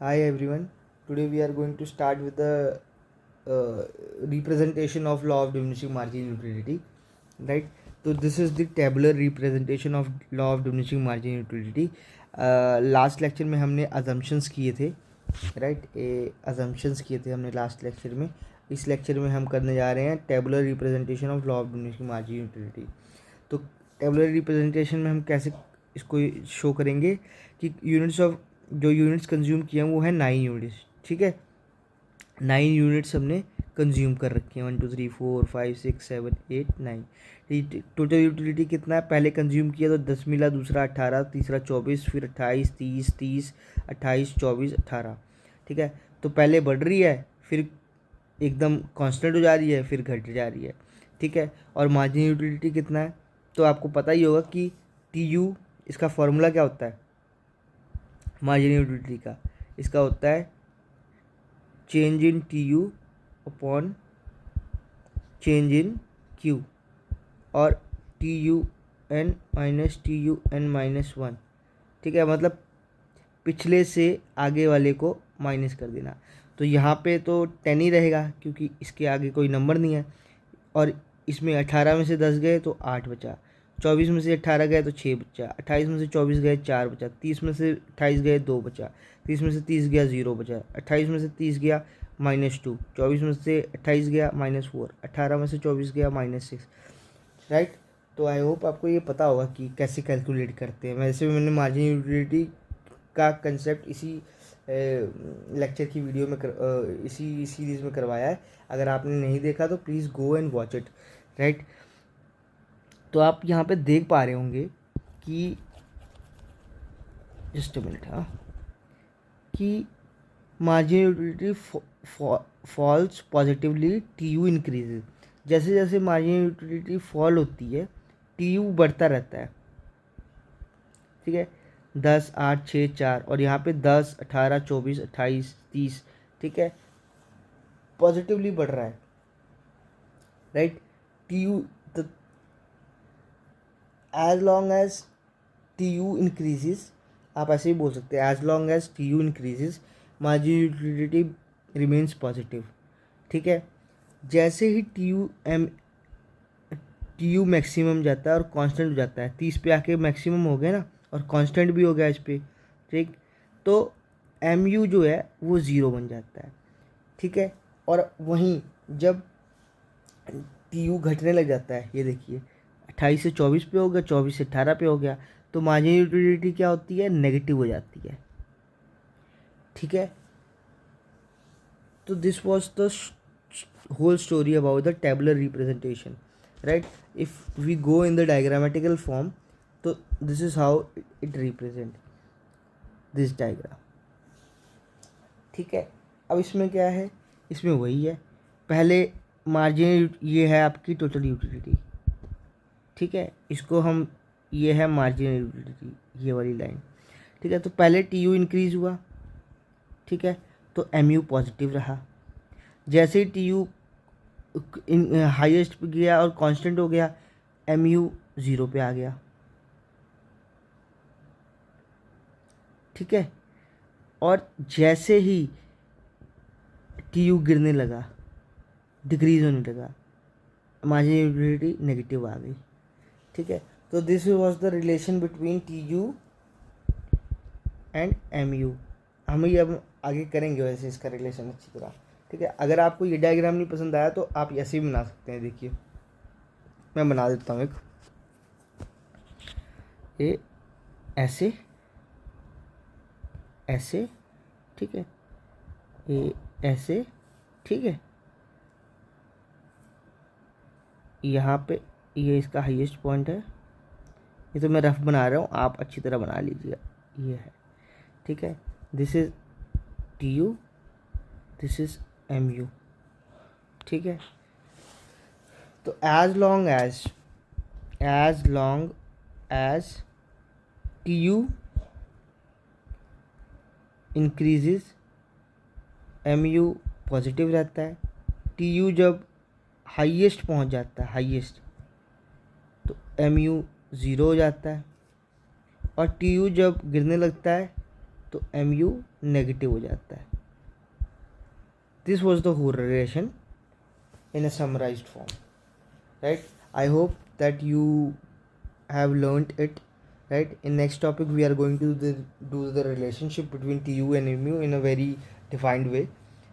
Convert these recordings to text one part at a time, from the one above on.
Hi everyone. Today we are going to start with the representation of law of diminishing marginal utility, right? So this is the tabular representation of law of diminishing marginal utility. Last lecture में हमने assumptions किए थे, right? assumptions किए थे हमने last lecture में. इस lecture में हम करने जा रहे हैं tabular representation of law of diminishing marginal utility. तो टेबुलर रिप्रेजेंटेशन में हम कैसे इसको शो करेंगे कि यूनिट्स ऑफ जो यूनिट्स कंज्यूम किए हैं वो है 9 यूनिट्स. ठीक है, 9 यूनिट्स हमने कंज्यूम कर रखे हैं. 1 2 3 4 5 6 7 8 9. टोटल यूटिलिटी कितना है? पहले कंज्यूम किया तो 10 मिला, दूसरा 18, तीसरा 24, फिर 28 30 30 28 24 18. ठीक है, तो पहले बढ़ रही है, फिर एकदम कांस्टेंट हो जा रही है, फिर घट जा रही है. ठीक है, और मार्जिनल यूटिलिटी कितना है तो आपको पता ही होगा कि टी यू, इसका फॉर्मूला क्या होता है मार्जिनल यूटिलिटी का? इसका होता है change in T U upon change in Q, और T U N minus T U N minus one. ठीक है, मतलब पिछले से आगे वाले को माइनस कर देना. तो यहाँ पे तो 10 ही रहेगा क्योंकि इसके आगे कोई नंबर नहीं है, और इसमें 18 में से 10 गए तो 8 बचा, 24 में से 18 गए तो 6 बचा, 28 में से 24 गए 4 बचा, 30 में से 28 गए 2 बचा, 30 में से 30 गया 0 बचा, 28 में से 30 गया -2, 24 में से 28 गया -4, 18 में से 24 गया -6. राइट? तो आई होप आपको ये पता होगा कि कैसे कैलकुलेट करते हैं. वैसे भी मैंने मार्जिनल यूटिलिटी का कंसेप्ट इसी लेक्चर की वीडियो में इसी सीरीज़ में करवाया है. अगर आपने नहीं देखा तो please go and watch it. Right? तो आप यहाँ पे देख पा रहे होंगे कि जस्ट अ मिनट, हाँ, कि marginal utility falls positively, T U increases. जैसे जैसे मार्जिनल यूटिलिटी फॉल होती है टी यू बढ़ता रहता है. ठीक है, 10 8 6 4, और यहाँ पे 10 18 24 28 30. ठीक है, पॉजिटिवली बढ़ रहा है. Right? T U, as long as T U increases, आप ऐसे ही बोल सकते हैं, as long as T U increases marginal utility remains positive. ठीक है, जैसे ही टी यू मैक्सिमम जाता है और कांस्टेंट हो जाता है, 30 पे आके मैक्सिमम हो गया ना, और कांस्टेंट भी हो गया इस पे. ठीक, तो एम यू जो है वो ज़ीरो बन जाता है. ठीक है, और वहीं जब टी यू घटने लग जाता है, ये देखिए 28 से 24 पे हो गया, 24 से 18 पे हो गया, तो मार्जिनल यूटिलिटी क्या होती है? नेगेटिव हो जाती है. ठीक है, तो this was the whole story about the tabular representation. Right? If we go in the diagrammatical form, so this is how it represent this diagram. ठीक है, अब इसमें क्या है? इसमें वही है, पहले मार्जिन, ये है आपकी टोटल यूटिलिटी. ठीक है, इसको हम, ये है मार्जिनल यूटिलिटी, ये वाली लाइन. ठीक है, तो पहले टी यू इंक्रीज हुआ. ठीक है, तो एम यू पॉजिटिव रहा. जैसे ही टी यू हाईएस्ट पे गया और कांस्टेंट हो गया, एम यू ज़ीरो पे आ गया. ठीक है, और जैसे ही टी यू गिरने लगा, डिक्रीज होने लगा, मार्जिनल यूटिलिटी नेगेटिव आ गई. ठीक है, तो this was the relation between T U and M U. हम ये अब आगे करेंगे वैसे इसका रिलेशन अच्छी तरह. ठीक है, अगर आपको ये डायग्राम नहीं पसंद आया तो आप ऐसे भी बना सकते हैं. देखिए, मैं बना देता हूँ एक, ये ऐसे ऐसे. ठीक है, ये ऐसे. ठीक है, यहाँ पे ये इसका हाईएस्ट पॉइंट है. ये तो मैं रफ बना रहा हूँ, आप अच्छी तरह बना लीजिए. ये है. ठीक है, this is T U, this is M U. ठीक है, तो as long as T U increases, M U positive रहता है. टी यू जब हाईएस्ट पहुंच जाता है, हाईएस्ट, तो एम यू ज़ीरो हो जाता है. और टी यू जब गिरने लगता है तो mu नेगेटिव हो जाता है. This was the whole relation in a summarized form, right? I hope that you have learned it, right? In next topic we are going to do the relationship between tu and mu in a very defined way.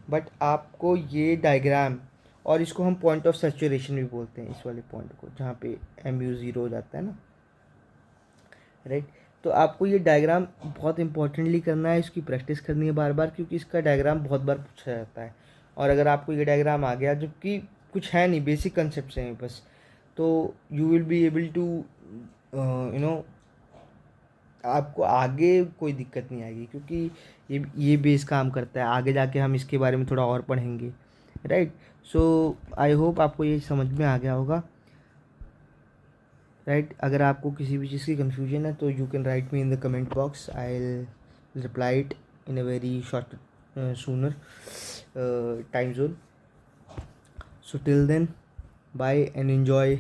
but आपको ये diagram, और इसको हम point of saturation भी बोलते हैं, इस वाले पॉइंट को जहाँ पे mu ज़ीरो हो जाता है ना, राइट? तो आपको ये डायग्राम बहुत इंपॉर्टेंटली करना है, इसकी प्रैक्टिस करनी है बार बार, क्योंकि इसका डायग्राम बहुत बार पूछा जाता है. और अगर आपको ये डायग्राम आ गया, जबकि कुछ है नहीं, बेसिक कंसेप्ट हैं बस, तो you will be able to you know, आपको आगे कोई दिक्कत नहीं आएगी, क्योंकि ये बेस काम करता है. आगे जाके हम इसके बारे में थोड़ा और पढ़ेंगे, राइट? सो आई होप आपको ये समझ में आ गया होगा, राइट? अगर आपको किसी भी चीज़ की कन्फ्यूजन है तो you can write me in the comment box. I will reply it in a very short sooner time zone. So till then, bye and enjoy